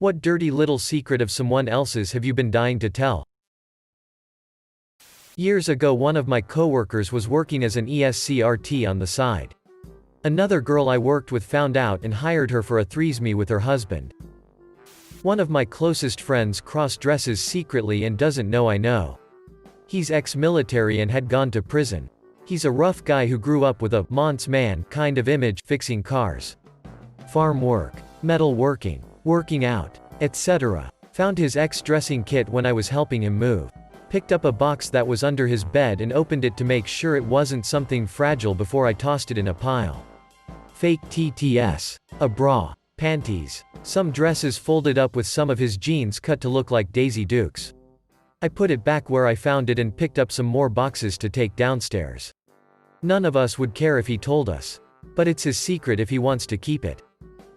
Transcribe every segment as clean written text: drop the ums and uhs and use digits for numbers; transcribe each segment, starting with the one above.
What dirty little secret of someone else's have you been dying to tell? Years ago, one of my coworkers was working as an ESCRT on the side. Another girl I worked with found out and hired her for a threesome with her husband. One of my closest friends cross-dresses secretly and doesn't know I know. He's ex-military and had gone to prison. He's a rough guy who grew up with a "man's man" kind of image, fixing cars, farm work, metal working, working out, etc. Found his ex-dressing kit when I was helping him move. Picked up a box that was under his bed and opened it to make sure it wasn't something fragile before I tossed it in a pile. Fake TTS. A bra, panties, some dresses folded up with some of his jeans cut to look like Daisy Dukes. I put it back where I found it and picked up some more boxes to take downstairs. None of us would care if he told us. But it's his secret if he wants to keep it.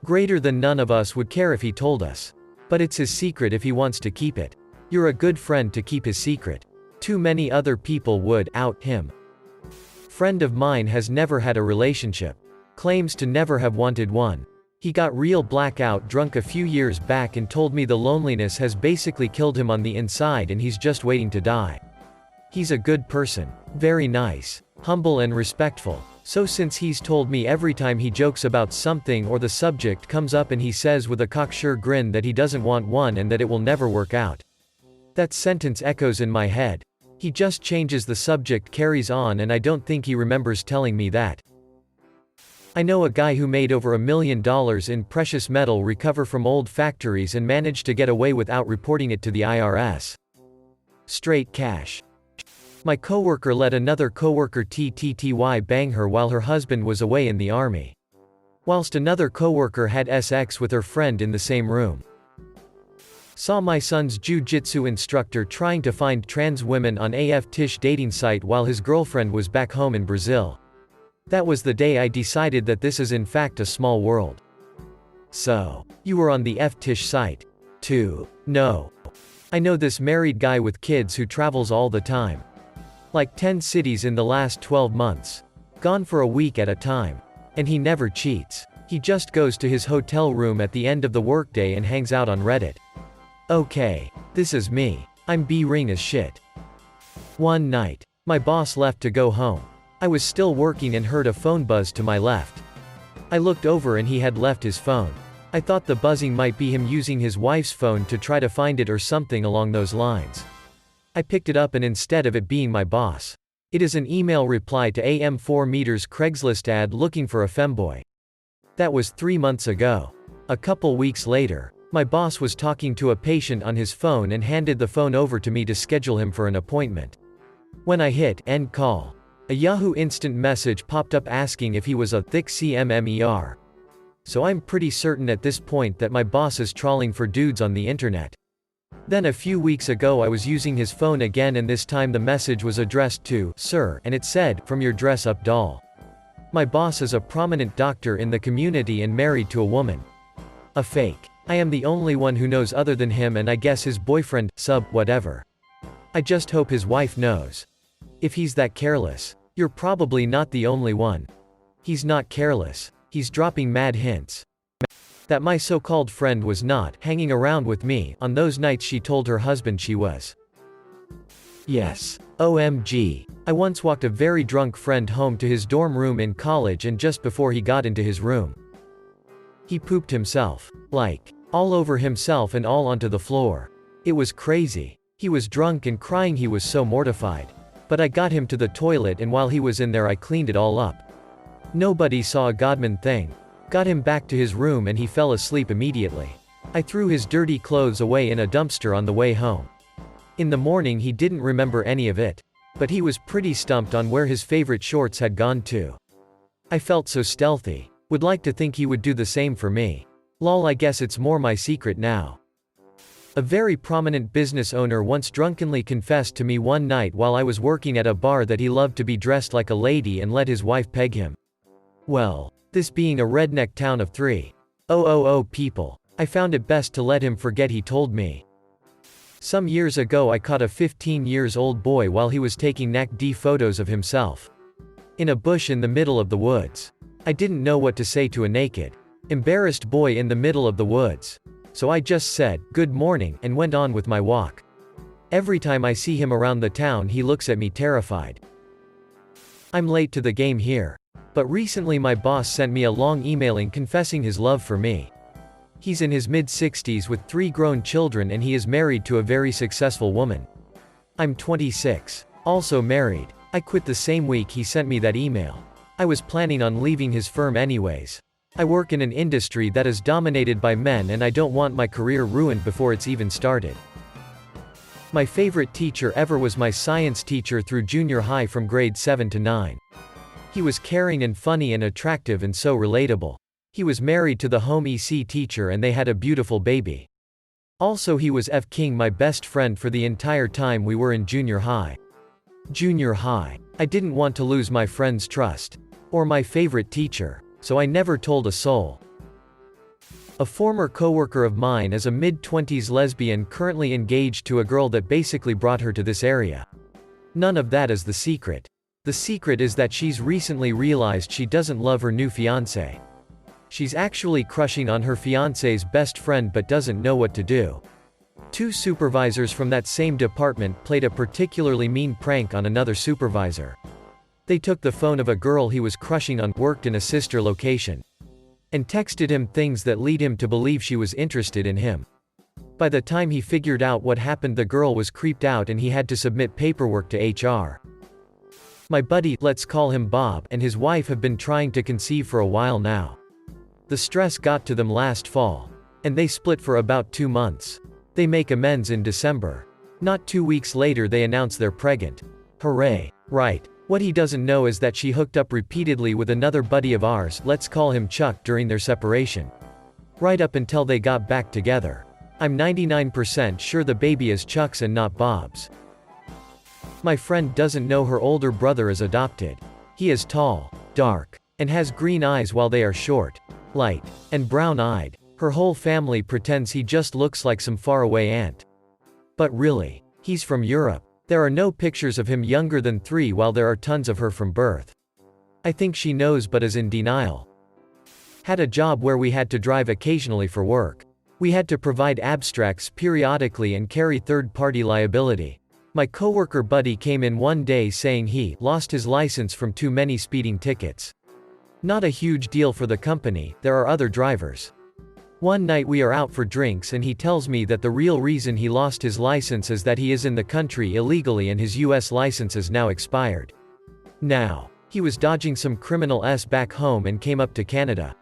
Greater than none of us would care if he told us. But it's his secret if he wants to keep it. You're a good friend to keep his secret. Too many other people would out him. Friend of mine has never had a relationship. Claims to never have wanted one. He got real blackout drunk a few years back and told me the loneliness has basically killed him on the inside and he's just waiting to die. He's a good person. Very nice. Humble and respectful. So since he's told me every time he jokes about something or the subject comes up and he says with a cocksure grin that he doesn't want one and that it will never work out. That sentence echoes in my head. He just changes the subject, carries on, and I don't think he remembers telling me that. I know a guy who made over $1 million in precious metal recover from old factories and managed to get away without reporting it to the IRS. Straight cash. My coworker let another coworker TTY bang her while her husband was away in the army. Whilst another coworker had sex with her friend in the same room. Saw my son's jiu-jitsu instructor trying to find trans women on AF-Tish dating site while his girlfriend was back home in Brazil. That was the day I decided that this is in fact a small world. So, you were on the F-Tish site, too? No. I know this married guy with kids who travels all the time. Like 10 cities in the last 12 months. Gone for a week at a time. And he never cheats. He just goes to his hotel room at the end of the workday and hangs out on Reddit. Okay. This is me. I'm B-ring as shit. One night, my boss left to go home. I was still working and heard a phone buzz to my left. I looked over and he had left his phone. I thought the buzzing might be him using his wife's phone to try to find it or something along those lines. I picked it up and instead of it being my boss, it is an email reply to AM4 meters Craigslist ad looking for a femboy. That was 3 months ago. A couple weeks later, my boss was talking to a patient on his phone and handed the phone over to me to schedule him for an appointment. When I hit end call, a Yahoo Instant message popped up asking if he was a thick CMMER. So I'm pretty certain at this point that my boss is trawling for dudes on the internet. Then a few weeks ago I was using his phone again and this time the message was addressed to Sir and it said, from your dress-up doll. My boss is a prominent doctor in the community and married to a woman. A fake. I am the only one who knows other than him and I guess his boyfriend, whatever. I just hope his wife knows. If he's that careless, you're probably not the only one. He's not careless. He's dropping mad hints. That my so-called friend was not hanging around with me on those nights she told her husband she was. Yes. OMG. I once walked a very drunk friend home to his dorm room in college and just before he got into his room, he pooped himself. Like, all over himself and all onto the floor. It was crazy. He was drunk and crying, he was so mortified. But I got him to the toilet and while he was in there I cleaned it all up. Nobody saw a Godman thing. Got him back to his room and he fell asleep immediately. I threw his dirty clothes away in a dumpster on the way home. In the morning he didn't remember any of it. But he was pretty stumped on where his favorite shorts had gone to. I felt so stealthy. Would like to think he would do the same for me. Lol, I guess it's more my secret now. A very prominent business owner once drunkenly confessed to me one night while I was working at a bar that he loved to be dressed like a lady and let his wife peg him. Well, this being a redneck town of 3,000 people, I found it best to let him forget he told me. Some years ago I caught a 15-year-old boy while he was taking naked photos of himself in a bush in the middle of the woods. I didn't know what to say to a naked, embarrassed boy in the middle of the woods. So I just said, "Good morning," and went on with my walk. Every time I see him around the town he looks at me terrified. I'm late to the game here. But recently my boss sent me a long emailing confessing his love for me. He's in his mid-60s with 3 grown children and he is married to a very successful woman. I'm 26. Also married. I quit the same week he sent me that email. I was planning on leaving his firm anyways. I work in an industry that is dominated by men and I don't want my career ruined before it's even started. My favorite teacher ever was my science teacher through junior high from grade 7 to 9. He was caring and funny and attractive and so relatable. He was married to the home EC teacher and they had a beautiful baby. Also he was F. King, my best friend for the entire time we were in junior high. Junior high. I didn't want to lose my friend's trust. Or my favorite teacher. So I never told a soul. A former coworker of mine is a mid-20s lesbian currently engaged to a girl that basically brought her to this area. None of that is the secret. The secret is that she's recently realized she doesn't love her new fiancé. She's actually crushing on her fiancé's best friend but doesn't know what to do. 2 supervisors from that same department played a particularly mean prank on another supervisor. They took the phone of a girl he was crushing on, worked in a sister location, and texted him things that lead him to believe she was interested in him. By the time he figured out what happened, the girl was creeped out and he had to submit paperwork to HR. My buddy, let's call him Bob, and his wife have been trying to conceive for a while now. The stress got to them last fall, and they split for about 2 months. They make amends in December. Not 2 weeks later they announce they're pregnant. Hooray. Right. What he doesn't know is that she hooked up repeatedly with another buddy of ours, let's call him Chuck, during their separation. Right up until they got back together. I'm 99% sure the baby is Chuck's and not Bob's. My friend doesn't know her older brother is adopted. He is tall, dark, and has green eyes while they are short, light, and brown-eyed. Her whole family pretends he just looks like some faraway aunt. But really, he's from Europe. There are no pictures of him younger than 3 while there are tons of her from birth. I think she knows but is in denial. Had a job where we had to drive occasionally for work. We had to provide abstracts periodically and carry third-party liability. My coworker buddy came in one day saying he lost his license from too many speeding tickets. Not a huge deal for the company, there are other drivers. One night we are out for drinks and he tells me that the real reason he lost his license is that he is in the country illegally and his US license is now expired. Now, he was dodging some criminal back home and came up to Canada.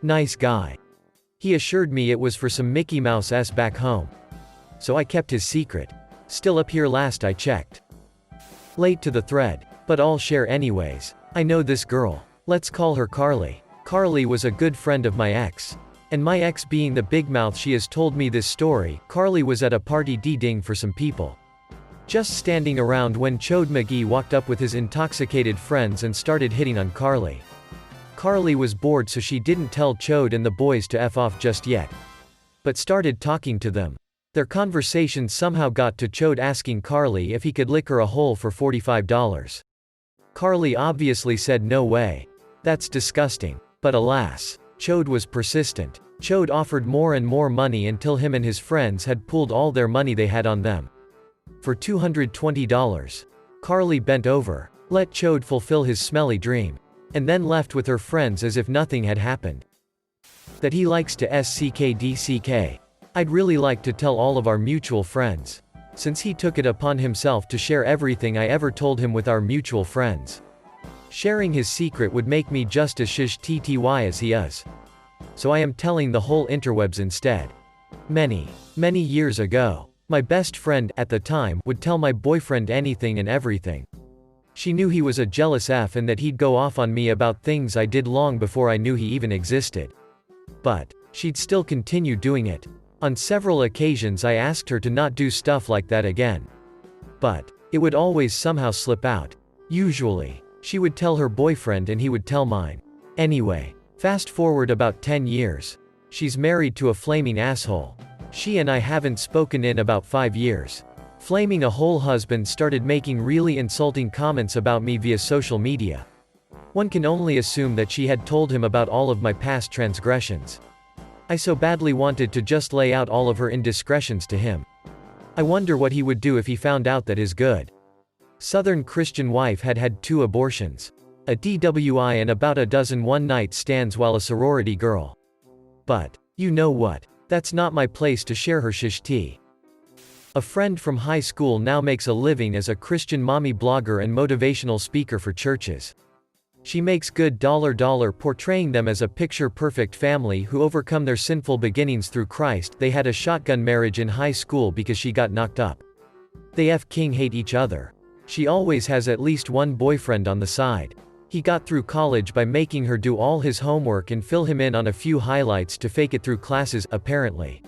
Nice guy. He assured me it was for some Mickey Mouse back home. So I kept his secret. Still up here last I checked. Late to the thread, but I'll share anyways. I know this girl. Let's call her Carly. Carly was a good friend of my ex. And my ex being the big mouth she has told me this story, Carly was at a party d-ding for some people. Just standing around when Chode McGee walked up with his intoxicated friends and started hitting on Carly. Carly was bored so she didn't tell Chode and the boys to F off just yet. But started talking to them. Their conversation somehow got to Chode asking Carly if he could lick her a hole for $45. Carly obviously said no way. That's disgusting. But alas, Chode was persistent. Chode offered more and more money until him and his friends had pooled all their money they had on them. For $220. Carly bent over, let Chode fulfill his smelly dream, and then left with her friends as if nothing had happened. That he likes to SCKDCK. I'd really like to tell all of our mutual friends. Since he took it upon himself to share everything I ever told him with our mutual friends. Sharing his secret would make me just as shish TTY as he is. So I am telling the whole interwebs instead. Many years ago, my best friend, at the time, would tell my boyfriend anything and everything. She knew he was a jealous F and that he'd go off on me about things I did long before I knew he even existed. But she'd still continue doing it. On several occasions I asked her to not do stuff like that again. But it would always somehow slip out. Usually, she would tell her boyfriend and he would tell mine. Anyway, fast forward about 10 years. She's married to a flaming asshole. She and I haven't spoken in about 5 years. Flaming a whole husband started making really insulting comments about me via social media. One can only assume that she had told him about all of my past transgressions. I so badly wanted to just lay out all of her indiscretions to him. I wonder what he would do if he found out that his good Southern Christian wife had had 2 abortions, a DWI and about a dozen one-night stands while a sorority girl. But, you know what? That's not my place to share her shish tea. A friend from high school now makes a living as a Christian mommy blogger and motivational speaker for churches. She makes good dollar portraying them as a picture-perfect family who overcome their sinful beginnings through Christ. They had a shotgun marriage in high school because she got knocked up. They King hate each other. She always has at least one boyfriend on the side. He got through college by making her do all his homework and fill him in on a few highlights to fake it through classes, apparently.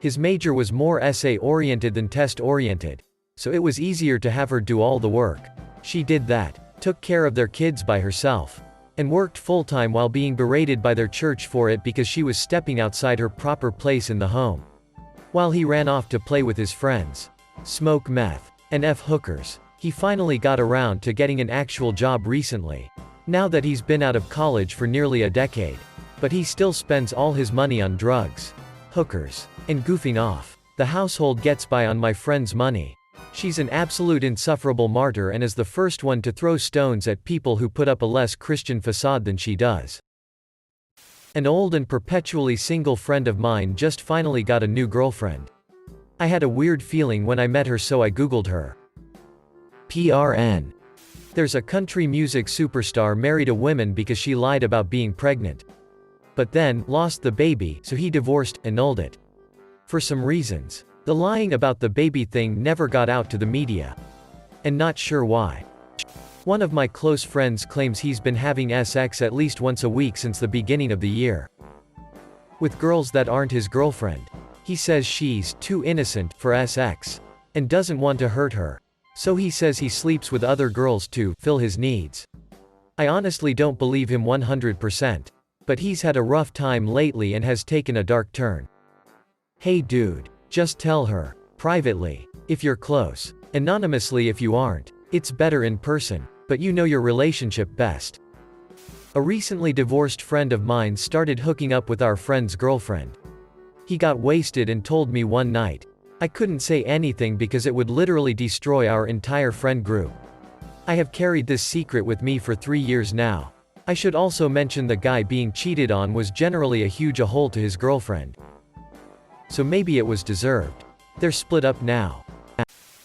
His major was more essay-oriented than test-oriented, so it was easier to have her do all the work. She did that, took care of their kids by herself, and worked full-time while being berated by their church for it because she was stepping outside her proper place in the home. While he ran off to play with his friends, smoke meth, and hookers, he finally got around to getting an actual job recently, now that he's been out of college for nearly a decade. But he still spends all his money on drugs, hookers, and goofing off. The household gets by on my friend's money. She's an absolute insufferable martyr and is the first one to throw stones at people who put up a less Christian facade than she does. An old and perpetually single friend of mine just finally got a new girlfriend. I had a weird feeling when I met her, so I googled her. PRN. There's a country music superstar married a woman because she lied about being pregnant. But then, lost the baby, so he divorced, annulled it. For some reasons. The lying about the baby thing never got out to the media. And not sure why. One of my close friends claims he's been having sex at least once a week since the beginning of the year. With girls that aren't his girlfriend. He says she's too innocent for sex. And doesn't want to hurt her. So he says he sleeps with other girls to fill his needs. I honestly don't believe him 100%. But he's had a rough time lately and has taken a dark turn. Hey dude, just tell her, privately, if you're close. Anonymously if you aren't. It's better in person, but you know your relationship best. A recently divorced friend of mine started hooking up with our friend's girlfriend. He got wasted and told me one night. I couldn't say anything because it would literally destroy our entire friend group. I have carried this secret with me for 3 years now. I should also mention the guy being cheated on was generally a huge a-hole to his girlfriend. So maybe it was deserved. They're split up now.